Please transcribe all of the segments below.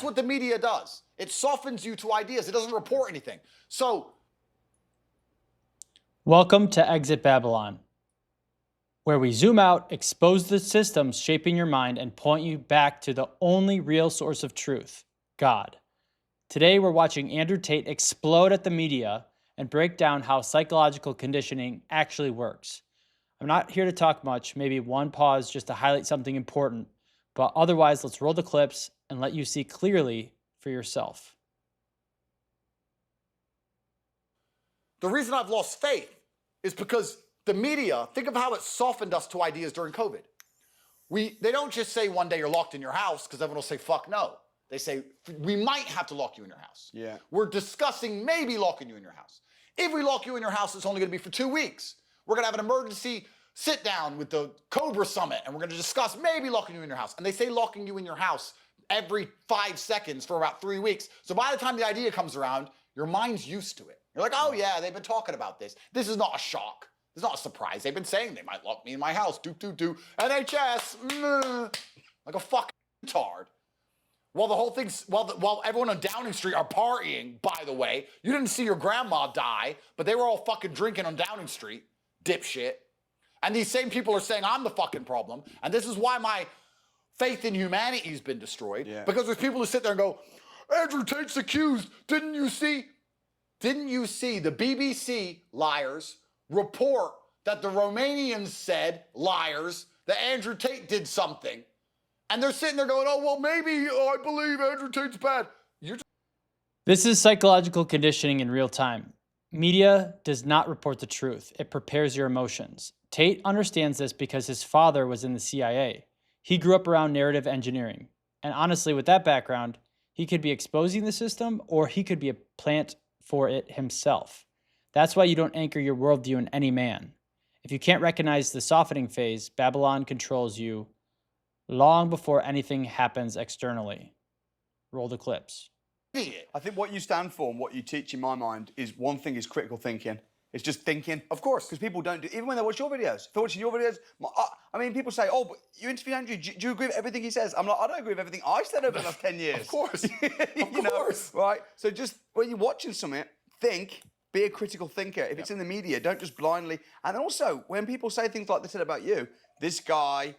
what the media does. It softens you to ideas. It doesn't report anything. So, welcome to Exit Babylon, where we zoom out, expose the systems shaping your mind, and point you back to the only real source of truth, God. Today, we're watching Andrew Tate explode at the media and break down how psychological conditioning actually works. I'm not here to talk much, maybe one pause just to highlight something important, but otherwise, let's roll the clips and let you see clearly for yourself. the reason I've lost faith is because the media, think of how it softened us to ideas during COVID. They don't just say one day you're locked in your house because everyone will say, fuck no. They say, we might have to lock you in your house. Yeah. We're discussing maybe locking you in your house. If we lock you in your house, it's only going to be for 2 weeks. We're going to have an emergency sit down with the Cobra Summit, and we're going to discuss maybe locking you in your house. And they say locking you in your house every 5 seconds for about 3 weeks. So by the time the idea comes around, your mind's used to it. You're like, oh yeah, they've been talking about this. This is not a shock. It's not a surprise. They've been saying they might lock me in my house. NHS, like a fucking retard. While the whole thing's, while everyone on Downing Street are partying, by the way, you didn't see your grandma die, but they were all fucking drinking on Downing Street, dipshit. And these same people are saying I'm the fucking problem. And this is why my faith in humanity has been destroyed. Yeah. Because there's people who sit there and go, Andrew Tate's accused. Didn't you see the BBC liars report that the Romanians said, liars, that Andrew Tate did something? And they're sitting there going, oh, well, maybe I believe Andrew Tate's bad. This is psychological conditioning in real time. Media does not report the truth. It prepares your emotions. Tate understands this because his father was in the CIA. He grew up around narrative engineering. And honestly, with that background, he could be exposing the system or he could be a plant for it himself. That's why you don't anchor your worldview in any man. If you can't recognize the softening phase, Babylon controls you long before anything happens externally. Roll the clips. I think what you stand for and what you teach in my mind is one thing is critical thinking. It's just thinking. Of course. Because people don't do, even when they watch your videos. If they're watching your videos, I mean, people say, oh, but you interview Andrew, do you agree with everything he says? I'm like, I don't agree with everything I said over the last 10 years. Of course. Of course. Right? So just when you're watching something, think, be a critical thinker. If it's in the media, don't just blindly. And also, when people say things like they said about you, this guy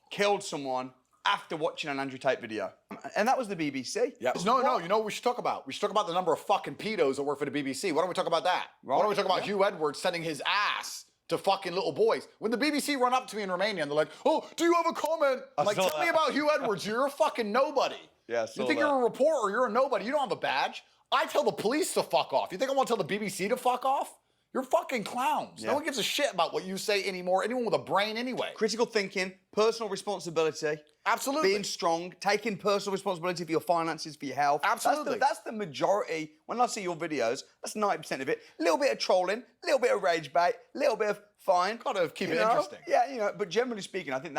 killed someone after watching an Andrew Tate video. And that was the BBC. Yeah. No, you know what we should talk about? We should talk about the number of fucking pedos that work for the BBC. Why don't we talk about that? Right. Why don't we talk about Hugh Edwards sending his ass to fucking little boys? When the BBC run up to me in Romania and they're like, oh, do you have a comment? I'm like, tell me about Hugh Edwards. You're a fucking nobody. Yeah, you think you're a reporter, you're a nobody. You don't have a badge. I tell the police to fuck off. You think I want to tell the BBC to fuck off? You're fucking clowns. Yeah. No one gives a shit about what you say anymore. Anyone with a brain anyway. Critical thinking, personal responsibility. Absolutely. Being strong, taking personal responsibility for your finances, for your health. Absolutely. That's the majority. When I see your videos, that's 90% of it. A little bit of trolling, a little bit of rage bait, a little bit of fine. Gotta keep it interesting. Yeah, but generally speaking, I think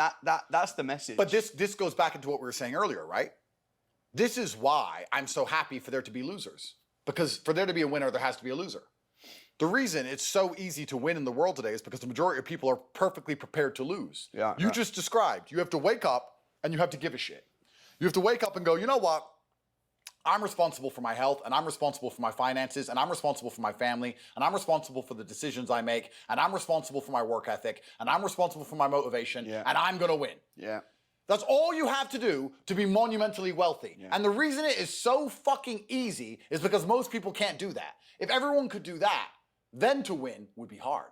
that's the message. But this goes back into what we were saying earlier, right? This is why I'm so happy for there to be losers. Because for there to be a winner, there has to be a loser. The reason it's so easy to win in the world today is because the majority of people are perfectly prepared to lose. Yeah. You just described, you have to wake up and you have to give a shit. You have to wake up and go, you know what? I'm responsible for my health, and I'm responsible for my finances, and I'm responsible for my family, and I'm responsible for the decisions I make, and I'm responsible for my work ethic, and I'm responsible for my motivation, and I'm gonna win. Yeah. That's all you have to do to be monumentally wealthy. Yeah. And the reason it is so fucking easy is because most people can't do that. If everyone could do that, then to win would be hard.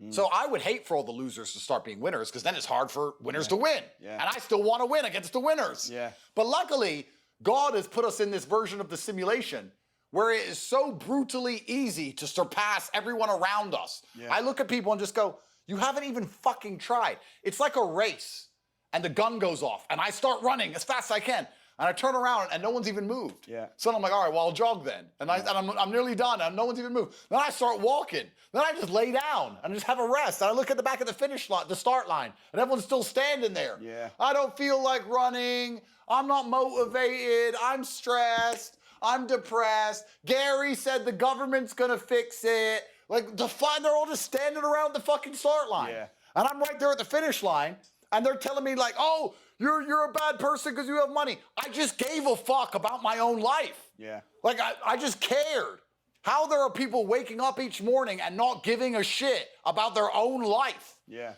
So I would hate for all the losers to start being winners because then it's hard for winners to win. Yeah. And I still want to win against the winners. Yeah. But luckily, God has put us in this version of the simulation where it is so brutally easy to surpass everyone around us. Yeah. I look at people and just go, you haven't even fucking tried. It's like a race and the gun goes off and I start running as fast as I can. And I turn around and no one's even moved. Yeah. So I'm like, all right, well, I'll jog then. And, I'm nearly done and no one's even moved. Then I start walking. Then I just lay down and just have a rest. And I look at the back of the finish line, the start line, and everyone's still standing there. Yeah. I don't feel like running. I'm not motivated. I'm stressed. I'm depressed. Gary said the government's gonna fix it. Like, they're all just standing around the fucking start line. Yeah. And I'm right there at the finish line. And they're telling me like, oh, you're a bad person because you have money. I just gave a fuck about my own life. Yeah. Like, I just cared. How there are people waking up each morning and not giving a shit about their own life. Yeah.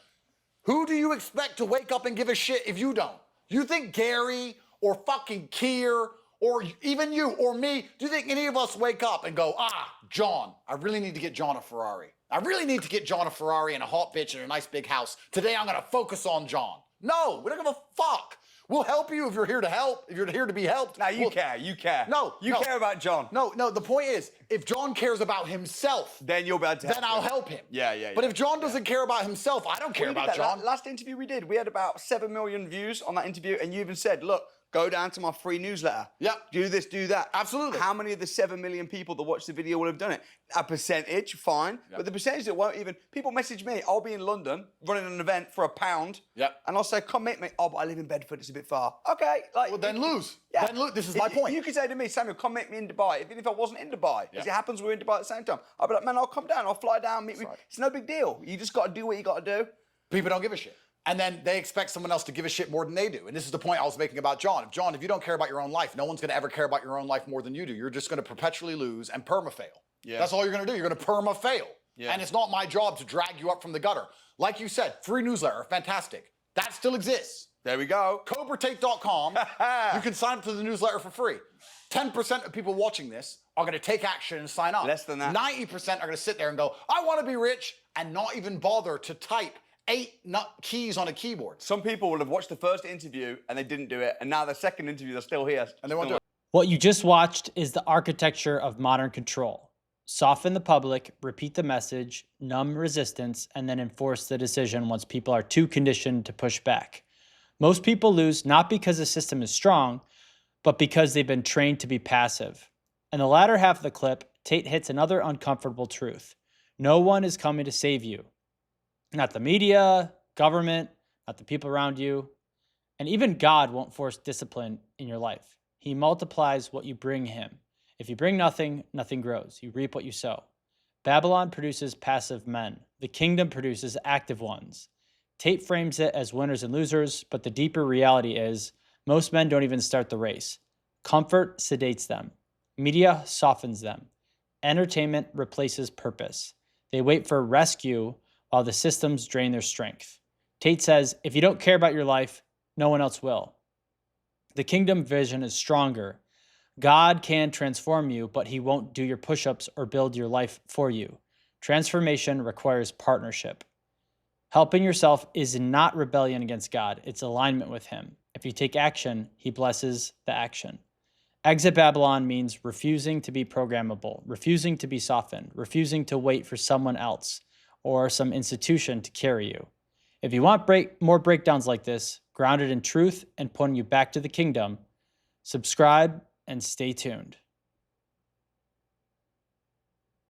Who do you expect to wake up and give a shit if you don't? You think Gary or fucking Keir or even you or me, do you think any of us wake up and go, John, I really need to get John a Ferrari. I really need to get John a Ferrari and a hot bitch and a nice big house. Today I'm gonna focus on John. No, we don't give a fuck. We'll help you if you're here to help, if you're here to be helped. Now you care. No. You care about John. No, the point is, if John cares about himself, then you'll be able to help then I'll help him. Yeah. But if John doesn't care about himself, I don't care about John. Last interview we did, we had about 7 million views on that interview, and you even said, look, go down to my free newsletter. Yep. Do this, do that. Absolutely. How many of the 7 million people that watched the video will have done it? A percentage, fine. Yep. But the percentage that won't even... People message me, I'll be in London running an event for £1. Yep. And I'll say, come meet me. Oh, but I live in Bedford, it's a bit far. Okay. Like, well, then lose. Yeah. Then lose. This is my point. You could say to me, Samuel, come meet me in Dubai. Even if I wasn't in Dubai. As it happens, we're in Dubai at the same time. I'll be like, man, I'll come down. I'll fly down, meet me. Right. It's no big deal. You just got to do what you got to do. People don't give a shit. And then they expect someone else to give a shit more than they do. And this is the point I was making about John. If you don't care about your own life, no one's going to ever care about your own life more than you do. You're just going to perpetually lose and perma-fail. Yeah. That's all you're going to do. You're going to perma-fail. Yeah. And it's not my job to drag you up from the gutter. Like you said, free newsletter, fantastic. That still exists. There we go. CobraTate.com. You can sign up to the newsletter for free. 10% of people watching this are going to take action and sign up. Less than that. 90% are going to sit there and go, I want to be rich, and not even bother to type 8 keys on a keyboard. Some people will have watched the first interview and they didn't do it, and now the second interview they're still here. And they won't do it. What you just watched is the architecture of modern control. Soften the public, repeat the message, numb resistance, and then enforce the decision once people are too conditioned to push back. Most people lose not because the system is strong, but because they've been trained to be passive. In the latter half of the clip, Tate hits another uncomfortable truth. No one is coming to save you. Not the media, government, not the people around you. And even God won't force discipline in your life. He multiplies what you bring him. If you bring nothing, nothing grows. You reap what you sow. Babylon produces passive men. The kingdom produces active ones. Tate frames it as winners and losers, but the deeper reality is most men don't even start the race. Comfort sedates them. Media softens them. Entertainment replaces purpose. They wait for rescue while the systems drain their strength. Tate says, if you don't care about your life, no one else will. The kingdom vision is stronger. God can transform you, but he won't do your push-ups or build your life for you. Transformation requires partnership. Helping yourself is not rebellion against God. It's alignment with him. If you take action, he blesses the action. Exit Babylon means refusing to be programmable, refusing to be softened, refusing to wait for someone else or some institution to carry you. If you want more breakdowns like this, grounded in truth and pointing you back to the kingdom, subscribe and stay tuned.